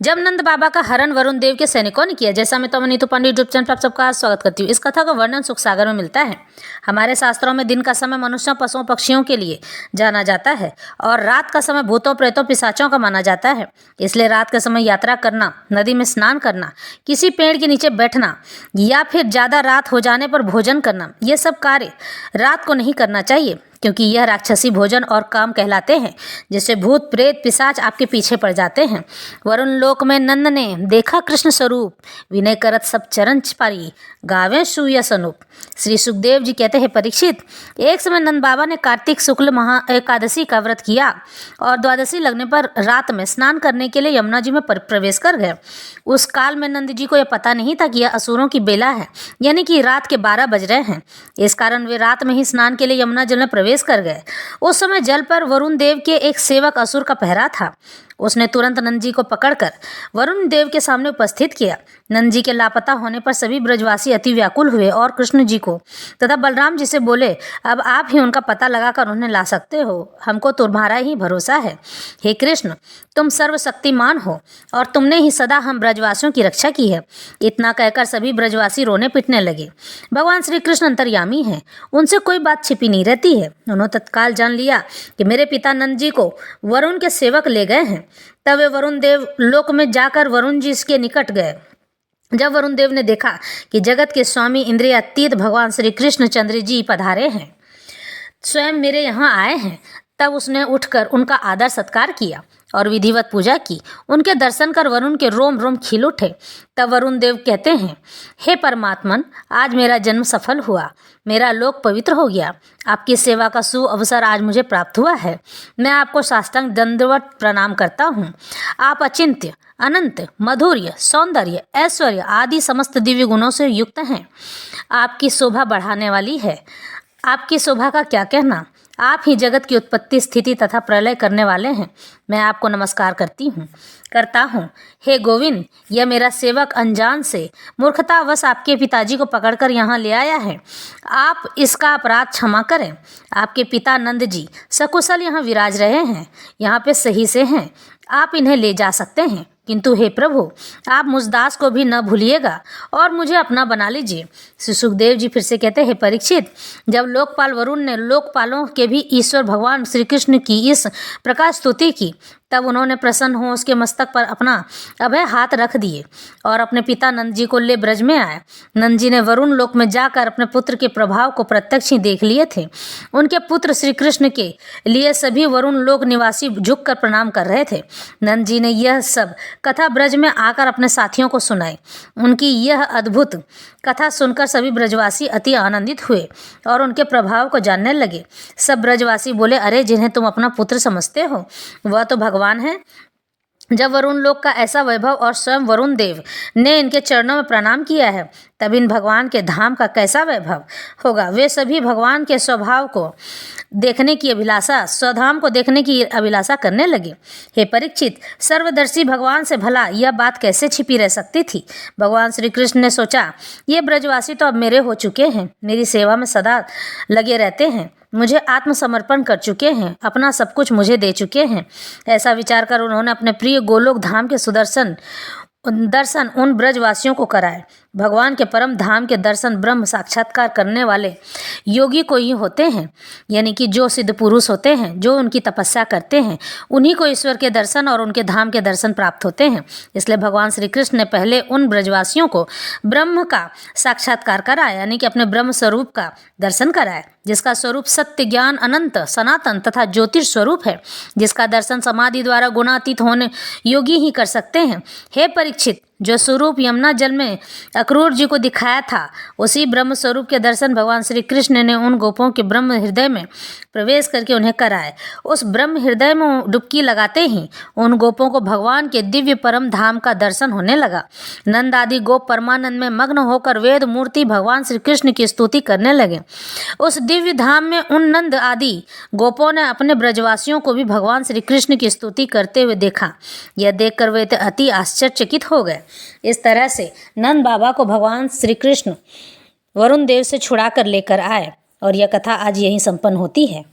जब नंद बाबा का हरण वरुण देव के सैनिकों ने किया। जैसा मैं तो नीतू पांडे यूट्यूब चैनल पर आप सबका स्वागत करती हूँ। इस कथा का वर्णन सुख सागर में मिलता है। हमारे शास्त्रों में दिन का समय मनुष्यों, पशुओं, पक्षियों के लिए जाना जाता है और रात का समय भूतों, प्रेतों, पिशाचों का माना जाता है। इसलिए रात के समय यात्रा करना, नदी में स्नान करना, किसी पेड़ के नीचे बैठना या फिर ज़्यादा रात हो जाने पर भोजन करना, ये सब कार्य रात को नहीं करना चाहिए, क्योंकि यह राक्षसी भोजन और काम कहलाते हैं, जिससे भूत, प्रेत, पिशाच आपके पीछे पड़ जाते हैं। वरुण लोक में नंद ने देखा कृष्ण स्वरूप, विनय करत सब चरण पारी, गावे सूयस अनूप। श्री सुखदेव जी कहते हैं, परीक्षित, एक समय नंद बाबा ने कार्तिक शुक्ल महा एकादशी का व्रत किया और द्वादशी लगने पर रात में स्नान करने के लिए यमुना जी में प्रवेश कर गए। उस काल में नंद जी को यह पता नहीं था कि यह असुरों की बेला है, यानी कि रात के 12 बज रहे हैं। इस कारण वे रात में ही स्नान के लिए यमुना जल में प्रवेश कर गए। उस समय जल पर वरुण देव के एक सेवक असुर का पहरा था। उसने तुरंत नंद जी को पकड़कर वरुण देव के सामने उपस्थित किया। नंद जी के लापता होने पर सभी ब्रजवासी अति व्याकुल हुए और कृष्ण जी को तथा बलराम जी से बोले, अब आप ही उनका पता लगाकर उन्हें ला सकते हो, हमको तुम्हारा ही भरोसा है। हे कृष्ण, तुम सर्वशक्तिमान हो और तुमने ही सदा हम ब्रजवासियों की रक्षा की है। इतना कहकर सभी ब्रजवासी रोने पिटने लगे। भगवान श्री कृष्ण अंतर्यामी हैं, उनसे कोई बात छिपी नहीं रहती है। उन्होंने तत्काल जान लिया कि मेरे पिता नंद जी को वरुण के सेवक ले गए हैं। तब वे वरुण देव लोक में जाकर वरुण जी के निकट गए। जब वरुण देव ने देखा कि जगत के स्वामी इंद्रियातीत भगवान श्री कृष्ण चंद्र जी पधारे हैं, स्वयं मेरे यहाँ आए हैं, तब उसने उठकर उनका आदर सत्कार किया और विधिवत पूजा की। उनके दर्शन कर वरुण के रोम रोम खिल उठे। तब वरुण देव कहते हैं, हे परमात्मन, आज मेरा जन्म सफल हुआ, मेरा लोक पवित्र हो गया। आपकी सेवा का शुभ अवसर आज मुझे प्राप्त हुआ है। मैं आपको साष्टांग दंडवत प्रणाम करता हूँ। आप अचिंत्य, अनंत, मधुर्य, सौंदर्य, ऐश्वर्य आदि समस्त दिव्य गुणों से युक्त हैं। आपकी शोभा बढ़ाने वाली है। आपकी शोभा का क्या कहना। आप ही जगत की उत्पत्ति, स्थिति तथा प्रलय करने वाले हैं। मैं आपको नमस्कार करता हूँ। हे गोविंद, यह मेरा सेवक अनजान से मूर्खतावश आपके पिताजी को पकड़कर यहाँ ले आया है। आप इसका अपराध क्षमा करें। आपके पिता नंद जी सकुशल यहाँ विराज रहे हैं, यहाँ पे सही से हैं। आप इन्हें ले जा सकते हैं, किंतु हे प्रभु, आप मुझ दास को भी न भूलिएगा और मुझे अपना बना लीजिए। श्री सुखदेव जी फिर से कहते हैं, परीक्षित, जब लोकपाल वरुण ने लोकपालों के भी ईश्वर भगवान श्री कृष्ण की इस प्रकार स्तुति की, तब उन्होंने प्रसन्न हो उसके मस्तक पर अपना अभय हाथ रख दिए और अपने पिता नंद जी को ले ब्रज में आए। नंद जी ने वरुण लोक में जाकर अपने पुत्र के प्रभाव को प्रत्यक्ष ही देख लिए थे। उनके पुत्र श्री कृष्ण के लिए सभी वरुण लोक निवासी झुककर प्रणाम कर रहे थे। नंद जी ने यह सब कथा ब्रज में आकर अपने साथियों को सुनाई। उनकी यह अद्भुत कथा सुनकर सभी ब्रजवासी अति आनंदित हुए और उनके प्रभाव को जानने लगे। सब ब्रजवासी बोले, अरे, जिन्हें तुम अपना पुत्र समझते हो वह तो भगवान है। जब वरुण लोक का ऐसा वैभव और स्वयं वरुण देव ने इनके चरणों में प्रणाम किया है, तब इन भगवान के धाम का कैसा वैभव होगा। वे सभी भगवान के स्वधाम को देखने की अभिलाषा करने लगे। हे परीक्षित, सर्वदर्शी भगवान से भला यह बात कैसे छिपी रह सकती थी। भगवान श्री कृष्ण ने सोचा, ये ब्रजवासी तो अब मेरे हो चुके हैं, मेरी सेवा में सदा लगे रहते हैं, मुझे आत्मसमर्पण कर चुके हैं, अपना सब कुछ मुझे दे चुके हैं। ऐसा विचार कर उन्होंने अपने प्रिय गोलोक धाम के दर्शन उन ब्रजवासियों को कराए। भगवान के परम धाम के दर्शन ब्रह्म साक्षात्कार करने वाले योगी को ही होते हैं, यानी कि जो सिद्ध पुरुष होते हैं, जो उनकी तपस्या करते हैं, उन्हीं को ईश्वर के दर्शन और उनके धाम के दर्शन प्राप्त होते हैं। इसलिए भगवान श्री कृष्ण ने पहले उन ब्रजवासियों को ब्रह्म का साक्षात्कार कराया, यानी कि अपने ब्रह्म स्वरूप का दर्शन कराया, जिसका स्वरूप सत्य, ज्ञान, अनंत, सनातन तथा ज्योतिष स्वरूप है, जिसका दर्शन समाधि द्वारा गुणातीत होने योगी ही कर सकते हैं। हे परीक्षित, जो स्वरूप यमुना जल में अक्रूर जी को दिखाया था, उसी ब्रह्म स्वरूप के दर्शन भगवान श्री कृष्ण ने उन गोपों के ब्रह्म हृदय में प्रवेश करके उन्हें कराए। उस ब्रह्म हृदय में डुबकी लगाते ही उन गोपों को भगवान के दिव्य परम धाम का दर्शन होने लगा। नंद आदि गोप परमानंद में मग्न होकर वेद मूर्ति भगवान श्री कृष्ण की स्तुति करने लगे। उस दिव्य धाम में उन नंद आदि गोपों ने अपने ब्रजवासियों को भी भगवान श्री कृष्ण की स्तुति करते हुए देखा। यह देखकर वे अति आश्चर्यचकित हो गए। इस तरह से नंद बाबा को भगवान श्री कृष्ण वरुण देव से छुड़ा कर लेकर आए और यह कथा आज यहीं संपन्न होती है।